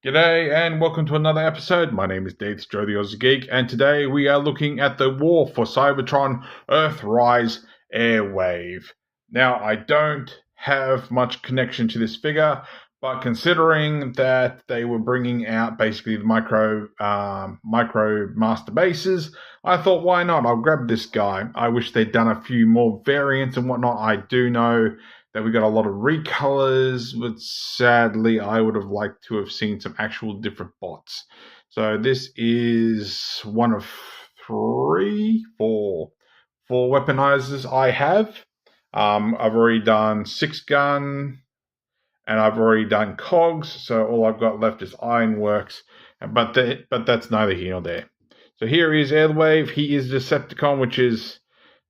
G'day and welcome to another episode. My name is Daethstro, the Aussie Geek, and today we are looking at the war for Cybertron Earthrise Airwave. Now, I don't have much connection to this figure, but considering that they were bringing out basically the micro master bases, I thought, why not? I'll grab this guy. I wish they'd done a few more variants and whatnot. I do know that we got a lot of recolors, but sadly, I would have liked to have seen some actual different bots. So this is one of four weaponizers I have. I've already done 6-gun, and I've already done cogs, so all I've got left is ironworks, but that's neither here nor there. So here is Airwave. He is Decepticon, which is,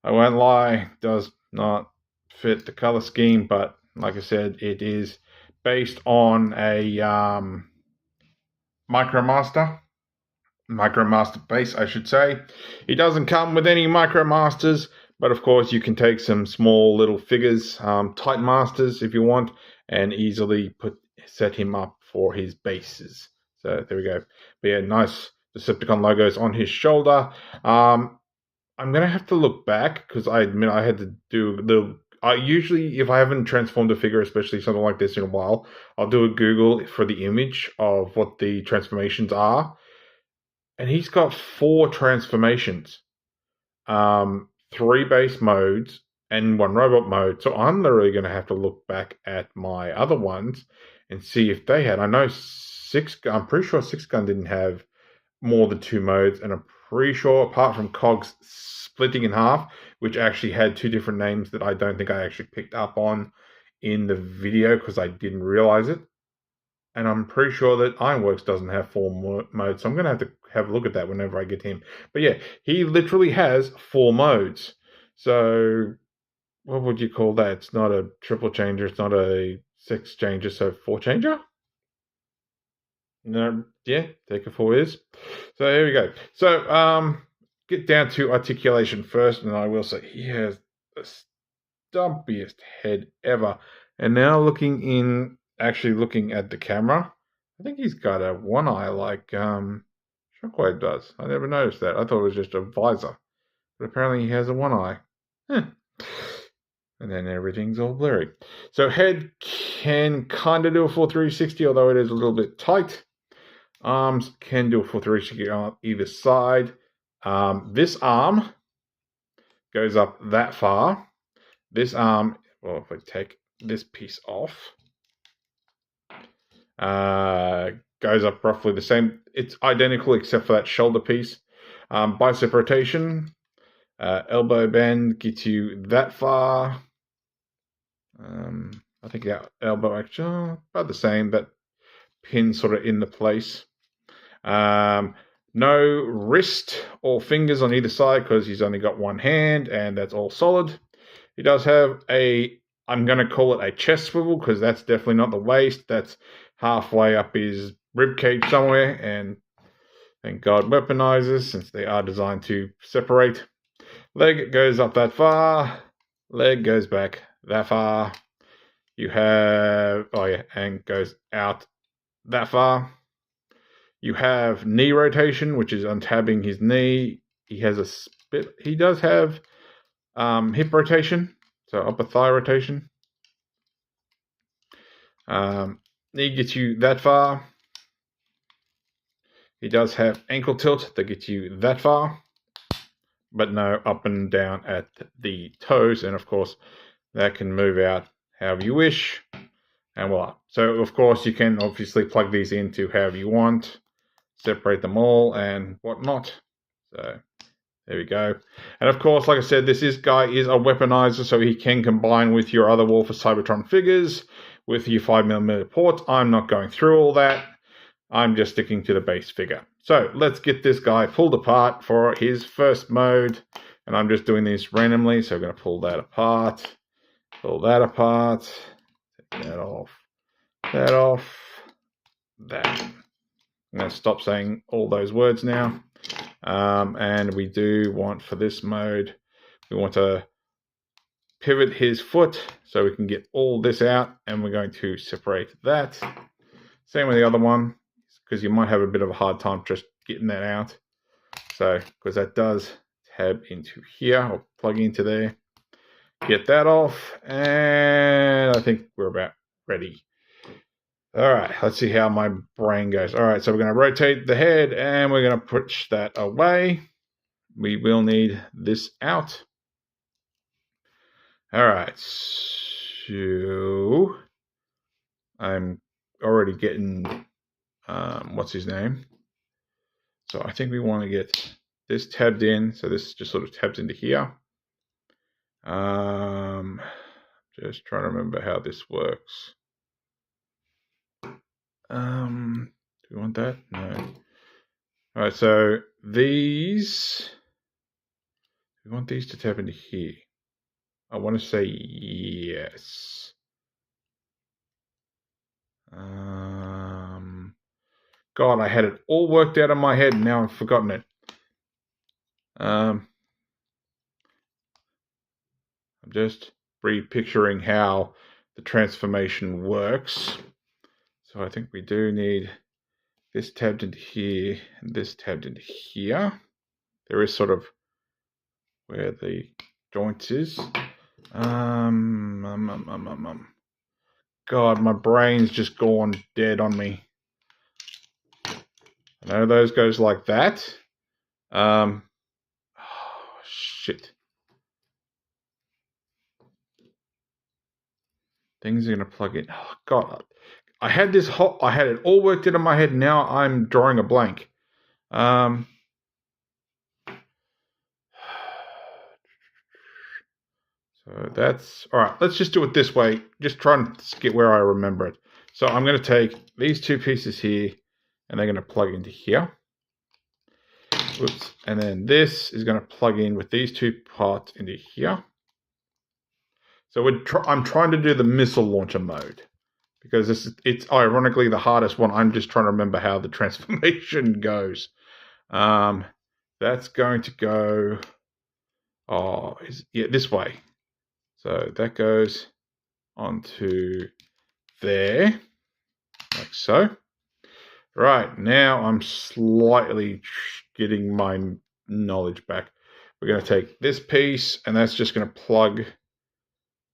I won't lie, does not fit the color scheme, but like I said, it is based on a micromaster base, I should say. He doesn't come with any micromasters, but of course you can take some small little figures, type masters if you want, and easily set him up for his bases. So there we go. But yeah, nice Decepticon logos on his shoulder. I'm gonna have to look back because I admit I had to do a little. Usually, if I haven't transformed a figure, especially something like this in a while, I'll do a Google for the image of what the transformations are. And he's got 4 transformations, 3 base modes, and 1 robot mode. So I'm literally going to have to look back at my other ones and see if they had. I know I'm pretty sure 6-gun didn't have more than 2 modes, and I'm pretty sure apart from cogs splitting in half, which actually had 2 different names that I don't think I actually picked up on in the video because I didn't realize it. And I'm pretty sure that Ironworks doesn't have 4 modes, so I'm going to have a look at that whenever I get him. But yeah, he literally has 4 modes. So what would you call that? It's not a triple changer, it's not a 6 changer, so 4 changer? No, yeah, take a 4 is. So here we go. So get down to articulation first, and I will say he has the stumpiest head ever. And now looking at the camera, I think he's got a one eye like Shockwave does. I never noticed that. I thought it was just a visor, but apparently he has a one eye. And then everything's all blurry. So head can kind of do a full 360, although it is a little bit tight. Arms can do a full 360 on either side. This arm goes up that far. This arm, well, if I take this piece off, goes up roughly the same. It's identical except for that shoulder piece. Bicep rotation, elbow bend gets you that far. I think that elbow actually about the same, but pin sort of in the place. No wrist or fingers on either side because he's only got one hand, and that's all solid. He does have I'm going to call it a chest swivel because that's definitely not the waist. That's halfway up his ribcage somewhere, and thank God weaponizers, since they are designed to separate. Leg goes up that far. Leg goes back that far. You have, and goes out that far. You have knee rotation, which is untabbing his knee. He does have hip rotation, so upper thigh rotation. Knee gets you that far. He does have ankle tilt that gets you that far, but no up and down at the toes. And of course, that can move out however you wish. And voila. So of course, you can obviously plug these into however you want, separate them all and whatnot. So there we go. And of course, like I said, this guy is a weaponizer, so he can combine with your other War for Cybertron figures with your 5mm ports. I'm not going through all that. I'm just sticking to the base figure. So let's get this guy pulled apart for his first mode. And I'm just doing this randomly, so I'm going to pull that apart, take that off, that. I'm going to stop saying all those words now. And we do want, for this mode, we want to pivot his foot so we can get all this out, and we're going to separate that. Same with the other one. because you might have a bit of a hard time just getting that out. So, because that does tab into here, or plug into there. Get that off, and I think we're about ready. All right, let's see how my brain goes. All right, so we're going to rotate the head, and we're going to push that away. We will need this out. All right, so I'm already getting, what's his name? So I think we want to get this tabbed in. So this just sort of tabs into here. Just trying to remember how this works. Do we want that? No. All right, so these, we want these to tab into here. I want to say yes. God, I had it all worked out in my head, and now I've forgotten it. I'm just re-picturing how the transformation works. So I think we do need this tabbed into here, and this tabbed into here. There is sort of where the joint is. God, my brain's just gone dead on me. I know those goes like that. Oh, shit. Things are gonna plug in. Oh, God, I had it all worked out in my head. Now I'm drawing a blank. So that's all right. Let's just do it this way. Just try and get where I remember it. So I'm going to take these two pieces here, and they're going to plug into here. Whoops. And then this is going to plug in with these two parts into here. So I'm trying to do the missile launcher mode, because it's ironically the hardest one. I'm just trying to remember how the transformation goes. That's going to go, this way. So that goes onto there, like so. Right, now I'm slightly getting my knowledge back. We're going to take this piece, and that's just going to plug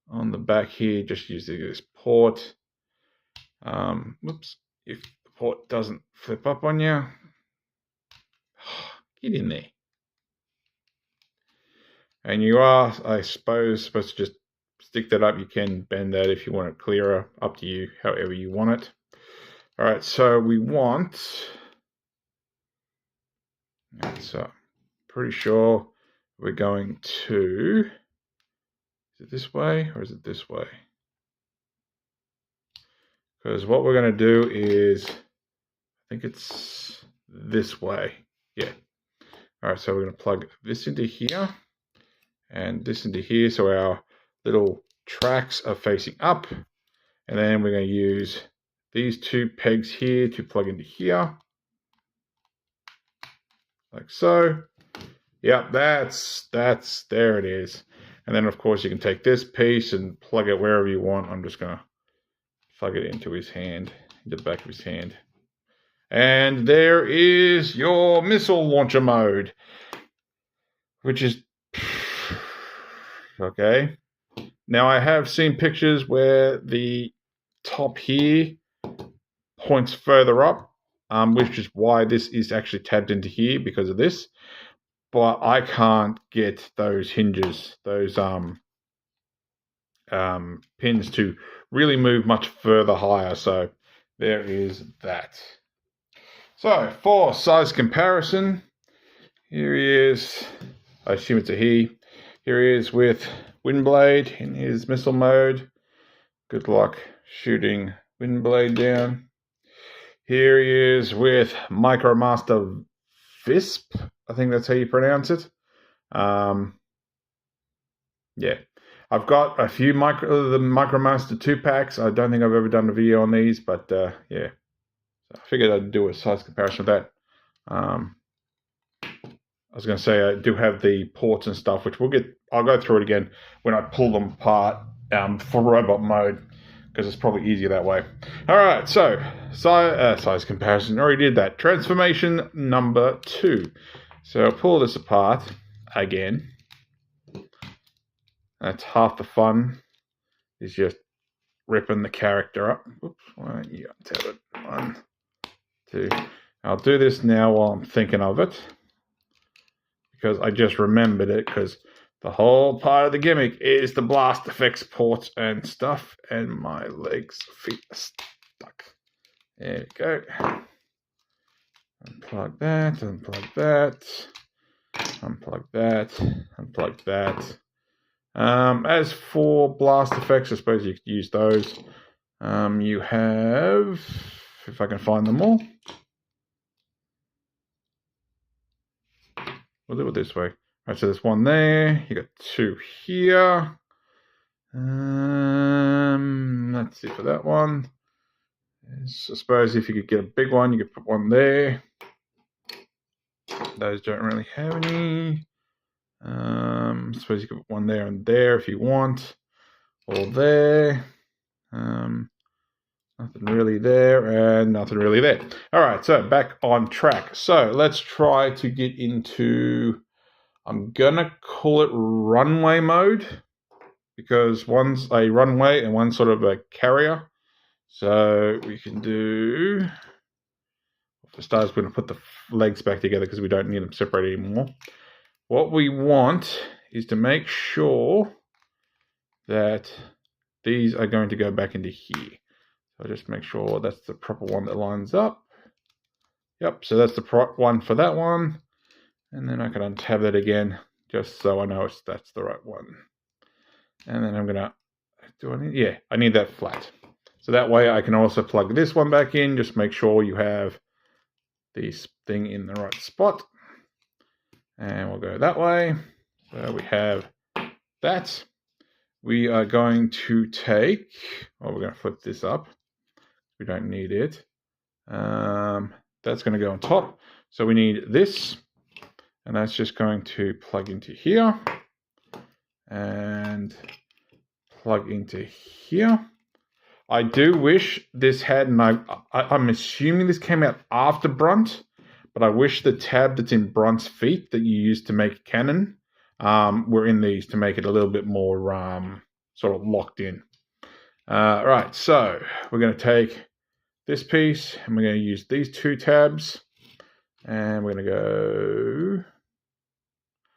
on the back here, just using this port. Whoops, if the port doesn't flip up on you, get in there. And you are, I suppose, supposed to just stick that up. You can bend that if you want it clearer, up to you, however you want it. All right, so we want, so pretty sure we're going to, is it this way or is it this way? Because what we're going to do is, I think it's this way. Yeah. All right, so we're going to plug this into here and this into here, so our little tracks are facing up. And then we're going to use these two pegs here to plug into here, like so. Yep, that's there it is. And then of course you can take this piece and plug it wherever you want. I'm just going to plug it into his hand, into the back of his hand. And there is your missile launcher mode, which is okay. Now I have seen pictures where the top here points further up, which is why this is actually tabbed into here, because of this. But I can't get those hinges, those pins to really move much further higher. So there is that. So for size comparison, here he is. I assume it's a he. Here he is with Windblade in his missile mode. Good luck shooting Windblade down. Here he is with MicroMaster Visp. I think that's how you pronounce it. Yeah. I've got a few the MicroMaster 2-packs. I don't think I've ever done a video on these, but yeah. So I figured I'd do a size comparison of that. I was going to say I do have the ports and stuff, which I'll go through it again when I pull them apart for robot mode, because it's probably easier that way. All right, so size comparison. Already did that. Transformation number 2. So I'll pull this apart again. That's half the fun, is just ripping the character up. Oops, why don't you untap it? 1, 2. I'll do this now while I'm thinking of it, because I just remembered it, because the whole part of the gimmick is the blast effects ports and stuff, and my feet are stuck. There we go. Unplug that, unplug that, unplug that, unplug that. As for blast effects, I suppose you could use those. You have, if I can find them all. We'll do it this way. Right, so there's one there. You got 2 here. Let's see for that one. I suppose if you could get a big one, you could put one there. Those don't really have any. I suppose you could put one there and there if you want. Or there. Nothing really there, and nothing really there. All right, so back on track. So let's try to get into, I'm gonna call it runway mode, because one's a runway and one's sort of a carrier. So we can do, for starters, we're gonna put the legs back together because we don't need them separated anymore. What we want is to make sure that these are going to go back into here. So just make sure that's the proper one that lines up. Yep, so that's the one for that one. And then I can untab that again, just so I know that's the right one. And then I'm gonna, I need that flat. So that way I can also plug this one back in, just make sure you have this thing in the right spot. And we'll go that way. So we have that. We are going to take, we're going to flip this up. We don't need it. That's going to go on top. So we need this, and that's just going to plug into here and plug into here. I do wish this had, and I'm assuming this came out after Brunt, but I wish the tab that's in Brunt's feet that you use to make cannon were in these to make it a little bit more sort of locked in. Right, so we're going to take this piece and we're going to use these 2 tabs, and we're going to go,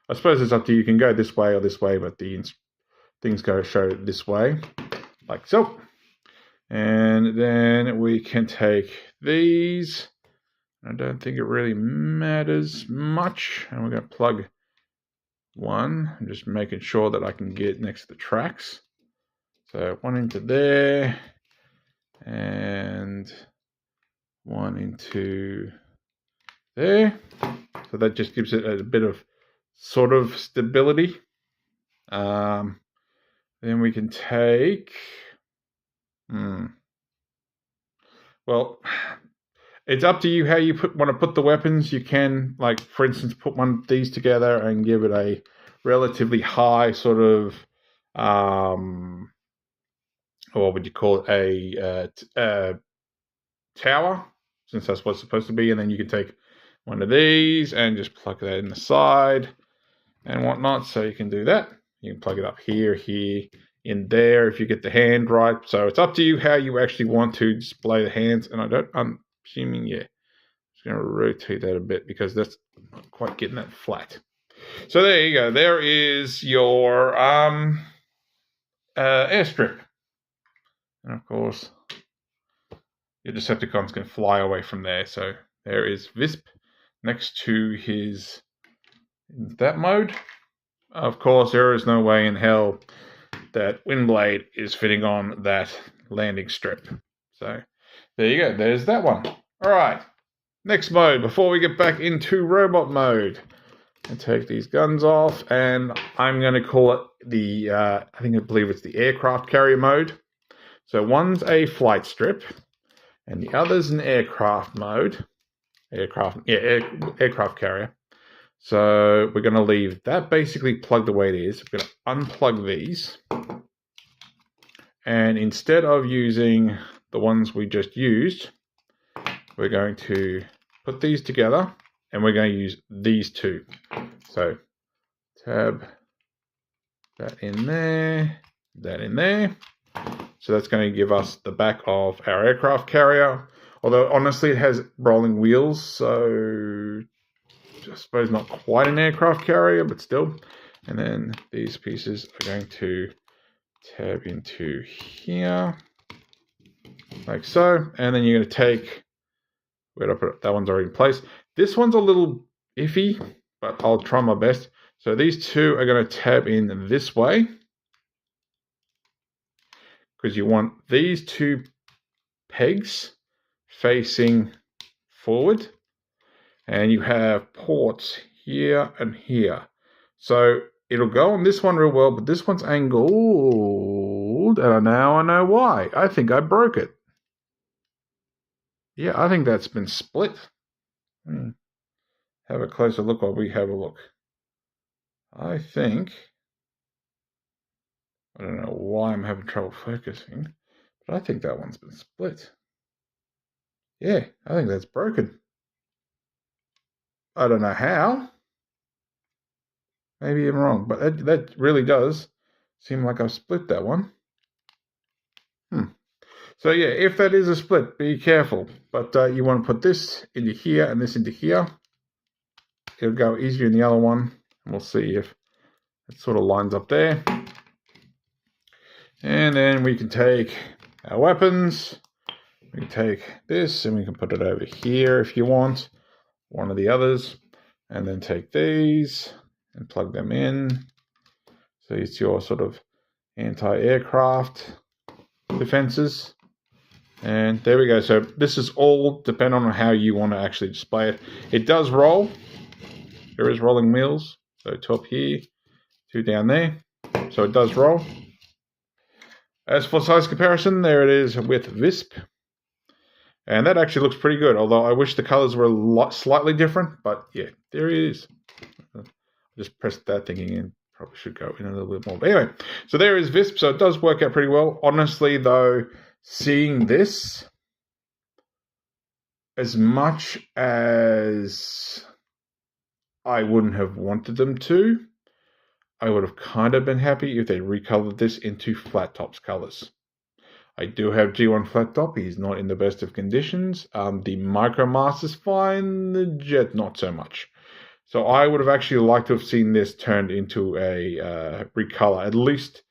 I suppose it's up to you, you can go this way or this way, but the things show this way, like so. And then we can take these, I don't think it really matters much, and we're going to plug one. I'm just making sure that I can get next to the tracks. So one into there, and one into there. So that just gives it a bit of sort of stability. Then we can take, well, it's up to you how you want to put the weapons. You can, like, for instance, put one of these together and give it a relatively high sort of, what would you call it, a tower, since that's what it's supposed to be. And then you can take one of these and just plug that in the side and whatnot. So you can do that. You can plug it up here, in there, if you get the hand right. So it's up to you how you actually want to display the hands. And I'm assuming, yeah, I'm just going to rotate that a bit because that's not quite getting that flat. So there you go. There is your airstrip. And of course, your Decepticons can fly away from there. So there is Visp next to his, in that mode. Of course, there is no way in hell that Windblade is fitting on that landing strip. So there you go. There's that one. All right. Next mode, before we get back into robot mode, I take these guns off, and I'm going to call it the, I believe it's the aircraft carrier mode. So one's a flight strip, and the other's an aircraft mode. Aircraft carrier. So we're going to leave that basically plugged the way it is. We're going to unplug these. And instead of using the ones we just used, we're going to put these together and we're going to use these two. So tab that in there, that in there. So that's going to give us the back of our aircraft carrier. Although honestly it has rolling wheels, so I suppose not quite an aircraft carrier, but still. And then these pieces are going to tab into here, like so. And then you're going to take, where did I put it? That one's already in place. This one's a little iffy, but I'll try my best. So these two are going to tab in this way, because you want these two pegs facing forward, and you have ports here and here. So it'll go on this one real well, but this one's angled, and now I know why. I think I broke it. Yeah, I think that's been split. Have a closer look while we have a look. I think, I don't know why I'm having trouble focusing, but I think that one's been split. Yeah, I think that's broken. I don't know how. Maybe I'm wrong, but that really does seem like I've split that one. So yeah, if that is a split, be careful. But you want to put this into here and this into here. It'll go easier in the other one. And we'll see if it sort of lines up there. And then we can take our weapons. We can take this and we can put it over here if you want. One of the others. And then take these and plug them in. So it's your sort of anti-aircraft defenses. And there we go. So this is all dependent on how you want to actually display it. It does roll. There is rolling wheels. So top here, two down there. So it does roll. As for size comparison, there it is with Visp. And that actually looks pretty good, although I wish the colors were slightly different. But yeah, there it is. Just pressed that thinking in. Probably should go in a little bit more. But anyway, so there is Visp. So it does work out pretty well. Honestly, though, seeing this, as much as I wouldn't have wanted them to, I would have kind of been happy if they recolored this into Flat Top's colors. I do have G1 Flat Top. He's not in the best of conditions. The MicroMaster's fine. The Jet, not so much. So I would have actually liked to have seen this turned into a recolor, at least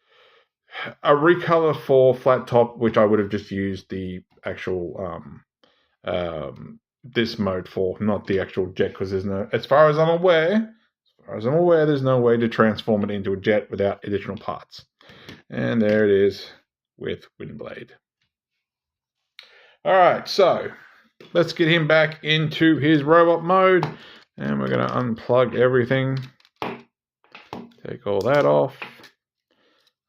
a recolor for Flat Top, which I would have just used the actual this mode for, not the actual Jet, because there's no, as far as I'm aware, there's no way to transform it into a Jet without additional parts. And there it is with Windblade. All right, so let's get him back into his robot mode. And we're going to unplug everything. Take all that off.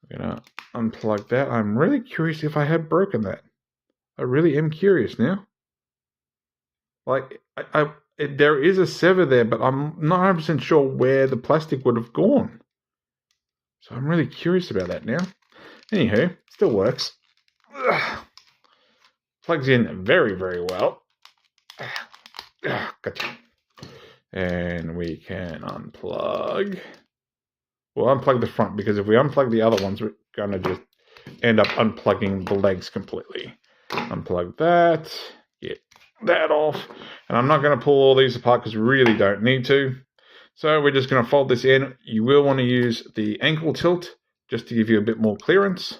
We're going to unplug that. I'm really curious if I have broken that. I really am curious now. Like, there is a sever there, but I'm not 100% sure where the plastic would have gone. So I'm really curious about that now. Anywho, still works. Plugs in very, very well. Gotcha. And we can unplug. We'll unplug the front, because if we unplug the other ones, we're going to just end up unplugging the legs completely. Unplug that. Get that off. And I'm not going to pull all these apart because we really don't need to. So we're just going to fold this in. You will want to use the ankle tilt just to give you a bit more clearance.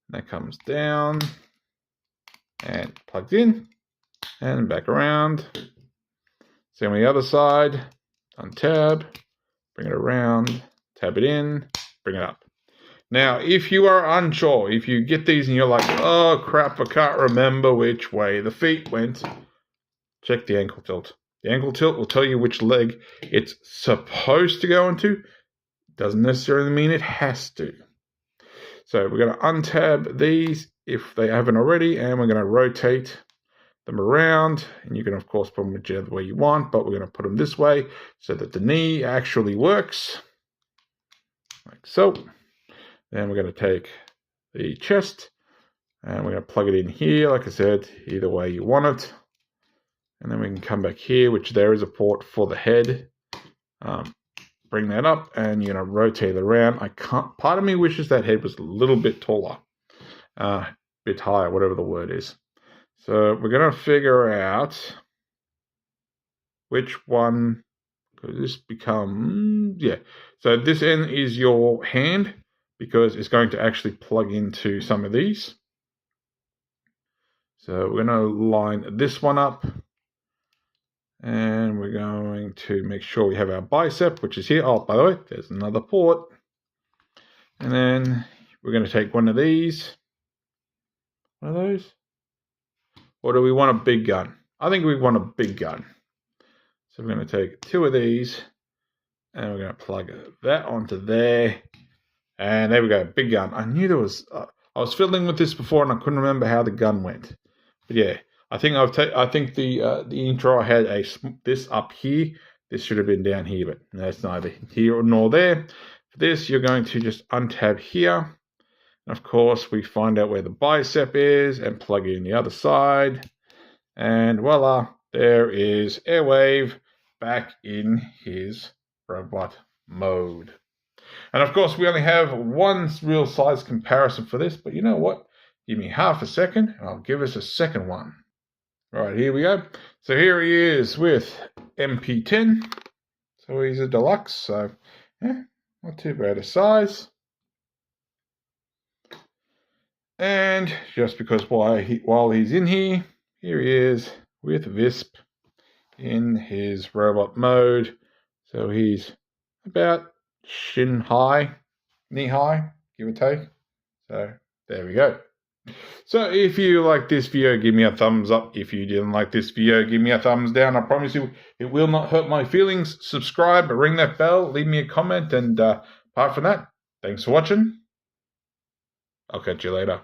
That comes down and plugged in and back around. Same on the other side. Untab, bring it around, tab it in, bring it up. Now, if you are unsure, if you get these and you're like, oh crap, I can't remember which way the feet went, check the ankle tilt. The ankle tilt will tell you which leg it's supposed to go into. Doesn't necessarily mean it has to. So we're going to untab these if they haven't already, and we're going to rotate them around. And you can, of course, put them whichever way you want, but we're going to put them this way so that the knee actually works. Like so. Then we're going to take the chest. And we're going to plug it in here, like I said, either way you want it. And then we can come back here, which there is a port for the head. Bring that up, and you're going to rotate it around. Part of me wishes that head was a little bit taller, bit higher, whatever the word is. So we're going to figure out which one, because this becomes, yeah. So this end is your hand, because it's going to actually plug into some of these. So we're going to line this one up. And we're going to make sure we have our bicep, which is here. Oh, by the way, there's another port. And then we're going to take one of these. One of those? Or do we want a big gun? I think we want a big gun. So we're going to take 2 of these. And we're going to plug that onto there. And there we go, big gun. I knew there was... I was fiddling with this before and I couldn't remember how the gun went. But yeah. I think the intro I had this up here. This should have been down here, but that's neither here nor there. For this, you're going to just untab here. And of course, we find out where the bicep is and plug it in the other side. And voila, there is Airwave back in his robot mode. And of course, we only have one real size comparison for this, but you know what? Give me half a second and I'll give us a second one. Right, here we go. So here he is with MP10. So he's a deluxe, so yeah, not too bad a size. And just because while he's in here, here he is with Visp in his robot mode. So he's about shin high, knee high, give or take. So there we go. So if you like this video, give me a thumbs up. If you didn't like this video, give me a thumbs down. I promise you it will not hurt my feelings. Subscribe, ring that bell, leave me a comment, and apart from that, thanks for watching. I'll catch you later.